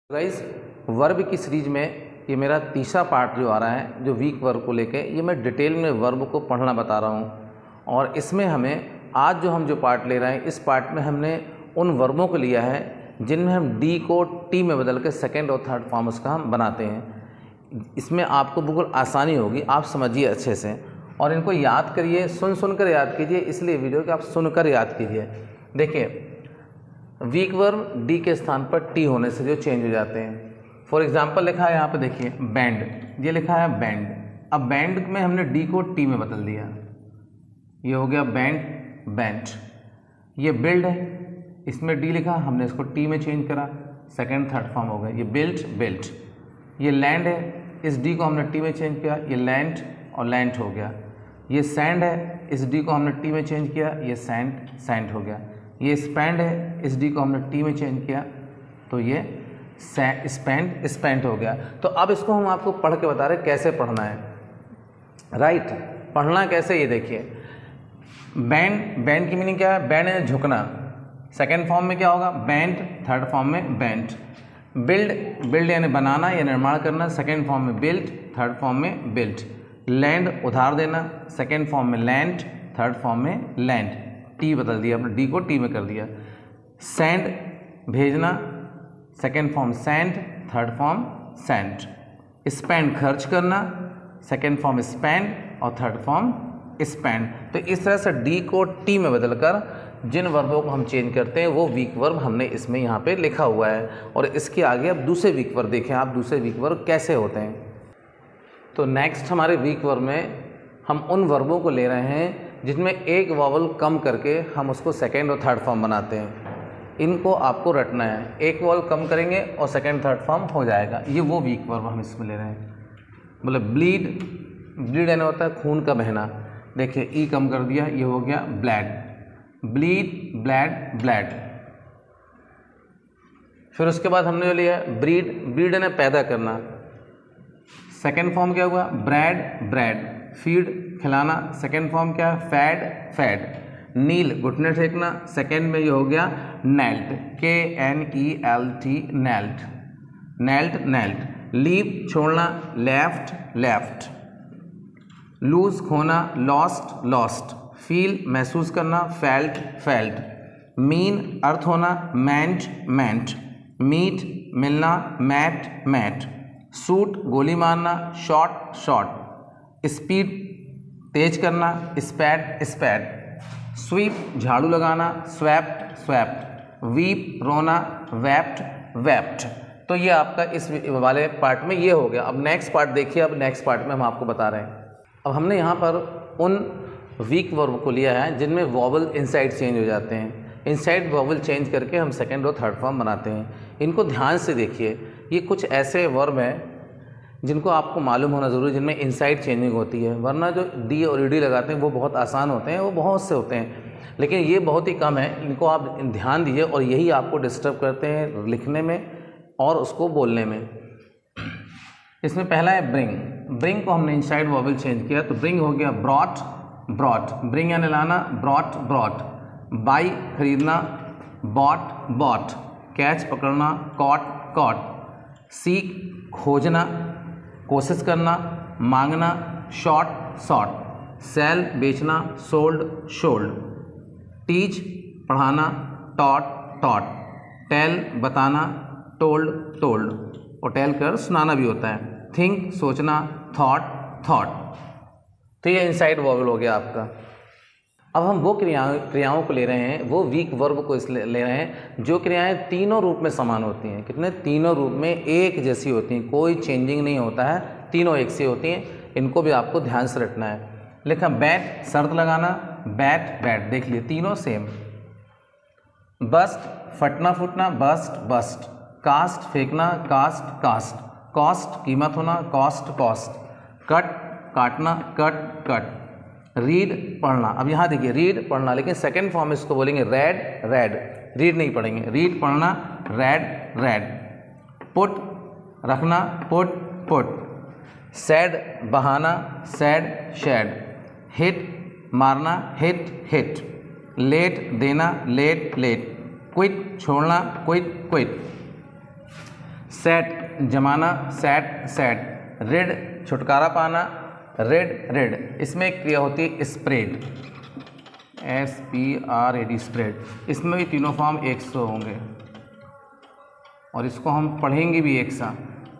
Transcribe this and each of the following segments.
Guys, verb की series में ये मेरा तीसरा पार्ट जो आ रहा है, जो वीक वर्ब को लेके, ये मैं डिटेल में वर्ब को पढ़ना बता रहा हूँ। और इसमें हमें आज जो हम पार्ट ले रहे हैं, इस पार्ट में हमने उन वर्बों को लिया है जिनमें हम डी को टी में बदल के सेकेंड और थर्ड फॉर्म उसका हम बनाते हैं। इसमें आपको बिल्कुल आसानी होगी, आप समझिए अच्छे से और इनको याद करिए, सुन कर याद कीजिए। इसलिए वीडियो कि आप सुनकर याद कीजिए। देखिए, वीक वर्ब डी के स्थान पर टी होने से जो चेंज हो जाते हैं। फॉर एग्जांपल लिखा है यहाँ पे, देखिए बैंड, ये लिखा है बैंड। अब बैंड में हमने डी को टी में बदल दिया, ये हो गया बैंड, बैंड। ये बिल्ड है, इसमें डी लिखा, हमने इसको टी में चेंज करा, सेकंड थर्ड फॉर्म हो गया, ये बिल्ट, बिल्ट। ये लैंड है, इस डी को हमने टी में चेंज किया, ये लैंड और लैंड हो गया। ये सैंड है, इस डी को हमने टी में चेंज किया, ये सैंड, सैंड हो गया। ये स्पैंड है, इस डी को हमने टी में चेंज किया तो ये स्पैंड, स्पैंड हो गया। तो अब इसको हम आपको पढ़ के बता रहे कैसे पढ़ना है, राइट। पढ़ना कैसे, ये देखिए। बैंड, बैंड की मीनिंग क्या है? बैंड है झुकना, सेकेंड फॉर्म में क्या होगा? बैंड, थर्ड फॉर्म में बैंड। बिल्ड, बिल्ड यानी बनाना या निर्माण करना, सेकेंड फॉर्म में बिल्ड, थर्ड फॉर्म में बिल्ड। लैंड, उधार देना, सेकेंड फॉर्म में लैंड, थर्ड फॉर्म में लैंड। टी बदल दिया, अपने डी को टी में कर दिया। सेंड, भेजना, second form send, third form send. Spend, खर्च करना, सेकेंड फॉर्म स्पेंड और थर्ड फॉर्म स्पेंड। तो इस तरह से डी को टी में बदलकर जिन वर्बों को हम चेंज करते हैं वो वीक वर्ब हमने इसमें यहाँ पे लिखा हुआ है। और इसके आगे अब दूसरे वीक वर्ब देखें आप, दूसरे वीक वर्ब कैसे होते हैं। तो नेक्स्ट हमारे वीक वर्ब में हम उन वर्बों को ले रहे हैं जिसमें एक वॉवल कम करके हम उसको सेकेंड और थर्ड फॉर्म बनाते हैं। इनको आपको रटना है, एक वॉवल कम करेंगे और सेकेंड थर्ड फॉर्म हो जाएगा। ये वो वीक वर्ब हम इसमें ले रहे हैं। मतलब ब्लीड, ब्लीड यानी होता है खून का बहना। देखिए ई कम कर दिया, ये हो गया ब्लैड, ब्लीड, ब्लैड, ब्लैड। फिर उसके बाद हमने जो लिया ब्रीड, ब्रीड यानी पैदा करना, सेकेंड फॉर्म क्या हुआ? Bread, bread. फीड, खिलाना, सेकेंड फॉर्म क्या है? Fed, fed. नील, घुटने टेकना, सेकेंड में ये हो गया knelt, KNELT, knelt, knelt, knelt. Leave, छोड़ना, लेफ्ट, लेफ्ट। लूज, खोना, लॉस्ट, लॉस्ट। फील, महसूस करना, फेल्ट, फेल्ट। मीन, अर्थ होना, मेंट, मेंट। मीट, मिलना, मैट, मैट। शूट, गोली मारना, शॉट, शॉट। स्पीड, तेज करना, स्पैड, स्पैड। स्वीप, झाड़ू लगाना, स्वैप्ट, स्वैप्ट। वीप, रोना, वेप्ट, वेप्ट। तो ये आपका इस वाले पार्ट में ये हो गया। अब नेक्स्ट पार्ट देखिए, अब नेक्स्ट पार्ट में हम आपको बता रहे हैं। अब हमने यहाँ पर उन वीक वर्ब को लिया है जिनमें वॉवल इनसाइड चेंज हो जाते हैं। इनसाइड वॉवल चेंज करके हम सेकेंड और थर्ड फॉर्म बनाते हैं। इनको ध्यान से देखिए, ये कुछ ऐसे वर्ब हैं जिनको आपको मालूम होना ज़रूरी है, जिनमें इनसाइड चेंजिंग होती है। वरना जो डी और ईडी लगाते हैं वो बहुत आसान होते हैं, वो बहुत से होते हैं, लेकिन ये बहुत ही कम है। इनको आप ध्यान दीजिए और यही आपको डिस्टर्ब करते हैं लिखने में और उसको बोलने में। इसमें पहला है ब्रिंग। ब्रिंग को हमने इनसाइड वॉवल चेंज किया तो ब्रिंग हो गया ब्रॉट, ब्रॉट। ब्रिंग यानी लाना, ब्रॉट, ब्रॉट। बाई, खरीदना, बॉट, बॉट। कैच, पकड़ना, कॉट, कॉट। सीक, खोजना, कोशिश करना, मांगना, शॉर्ट, शॉर्ट। सेल, बेचना, सोल्ड, शोल्ड। टीच, पढ़ाना, टॉट, टॉट। टेल, बताना, टोल्ड, टोल्ड। और टेल कर सुनाना भी होता है। थिंक, सोचना, थॉट, थॉट। तो ये इनसाइड वॉवल हो गया आपका। अब हम वो क्रियाओं को ले रहे हैं, वो वीक वर्ब को इसलिए ले रहे हैं जो क्रियाएं तीनों रूप में समान होती हैं। कितने? तीनों रूप में एक जैसी होती हैं, कोई चेंजिंग नहीं होता है, तीनों एक सी होती हैं। इनको भी आपको ध्यान से रखना है। लिखा बैट, शर्त लगाना, बैट, बैट। देख लिए तीनों सेम। बस्ट, फटना, फुटना, बस्ट, बस्ट। कास्ट, फेंकना, कास्ट, कास्ट। कॉस्ट, कीमत होना, कॉस्ट, कॉस्ट। कट, काटना, कट, कट। रीड, पढ़ना। अब यहाँ देखिए रीड, पढ़ना, लेकिन सेकेंड फॉर्म इसको बोलेंगे रेड, रेड। रीड नहीं पढ़ेंगे, रीड, पढ़ना, रेड, रेड। पुट, रखना, पुट, पुट। सैड, बहाना, सैड, शैड। हिट, मारना, हिट, हिट। लेट, देना, लेट, लेट। क्विट, छोड़ना, क्विट, क्विट। सेट जमाना, सेट सेट। रेड छुटकारा पाना, रेड रेड। इसमें एक क्रिया होती है स्प्रेड, SPRAD स्प्रेड। इसमें भी तीनों फॉर्म एक से होंगे और इसको हम पढ़ेंगे भी एक सा,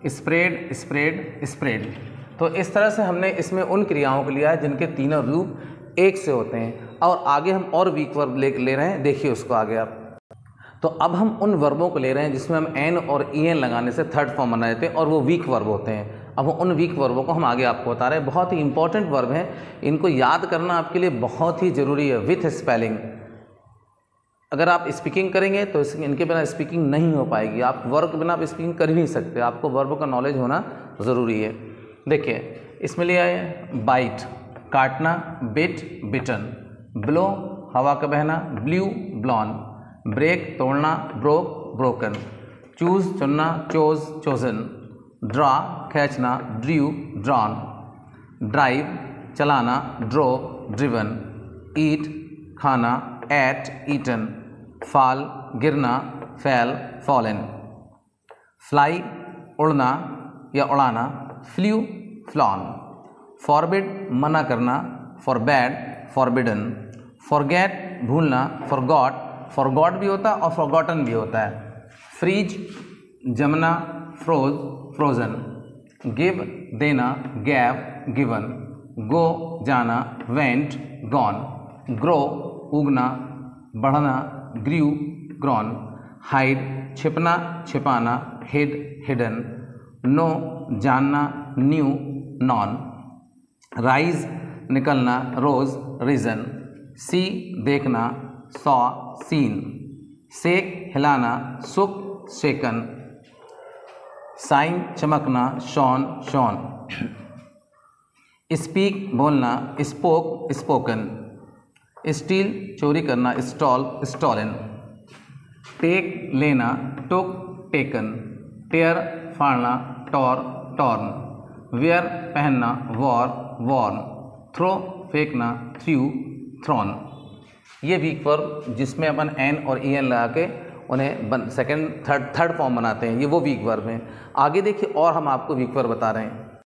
स्प्रेड स्प्रेड स्प्रेड। तो इस तरह से हमने इसमें उन क्रियाओं को लिया है जिनके तीनों रूप एक से होते हैं। और आगे हम और वीक वर्ब ले रहे हैं, देखिए उसको आगे आप। तो अब हम उन वर्बों को ले रहे हैं जिसमें हम एन और en लगाने से थर्ड फॉर्म बना देते हैं और वो वीक वर्ब होते हैं। अब उन वीक वर्बों को हम आगे आपको बता रहे हैं। बहुत ही इंपॉर्टेंट वर्ब हैं, इनको याद करना आपके लिए बहुत ही ज़रूरी है विथ स्पेलिंग। अगर आप स्पीकिंग करेंगे तो इनके बिना स्पीकिंग नहीं हो पाएगी। आप वर्ब के बिना आप स्पीकिंग कर ही नहीं सकते, आपको वर्ब का नॉलेज होना ज़रूरी है। देखिए इसमें लिया है बाइट काटना, बिट बिटन, ब्लो हवा का बहना, ब्ल्यू ब्लॉन, ब्रेक तोड़ना, ब्रोक ब्रोकन, चूज़ चुनना, चोज चोजन, ड्रा खींचना, ड्रू ड्रॉन, ड्राइव चलाना, ड्रोव ड्रिवन, ईट खाना, एट ईटन, फॉल गिरना, फैल फॉलन, फ्लाई उड़ना या उड़ाना, फ्लू फ्लॉन, फॉरबिड मना करना, फॉरबैड फॉरबिडन, फॉरगेट भूलना, फॉरगॉट फॉरगॉट भी होता है और फॉरगॉटन भी होता है, फ्रीज जमना, फ्रोज फ्रोजन, गिव देना, गैव गिवन, गो जाना, वेंट गॉन, ग्रो उगना बढ़ना, ग्रू ग्रॉन, हाइड छिपना छिपाना, हिड हिडन, नो जानना, न्यू नॉन, राइज निकलना, रोज रीजन, सी देखना, सॉ सीन, सेक हिलाना, सुक शेकन, साइन चमकना, शॉन शॉन, स्पीक बोलना, स्पोक स्पोकन, स्टील चोरी करना, स्टॉल स्टॉलन, टेक लेना, टुक टेकन, टेयर फाड़ना, टॉर टॉर्न, वेयर पहनना, वॉर वॉर्न, थ्रो फेंकना, थ्रू थ्रॉन। ये वीक वर्ब जिसमें अपन एन और en लगा के उन्हें सेकंड थर्ड फॉर्म बनाते हैं, ये वो वीक वर्ब हैं। आगे देखिए और हम आपको वीक वर्ब बता रहे हैं।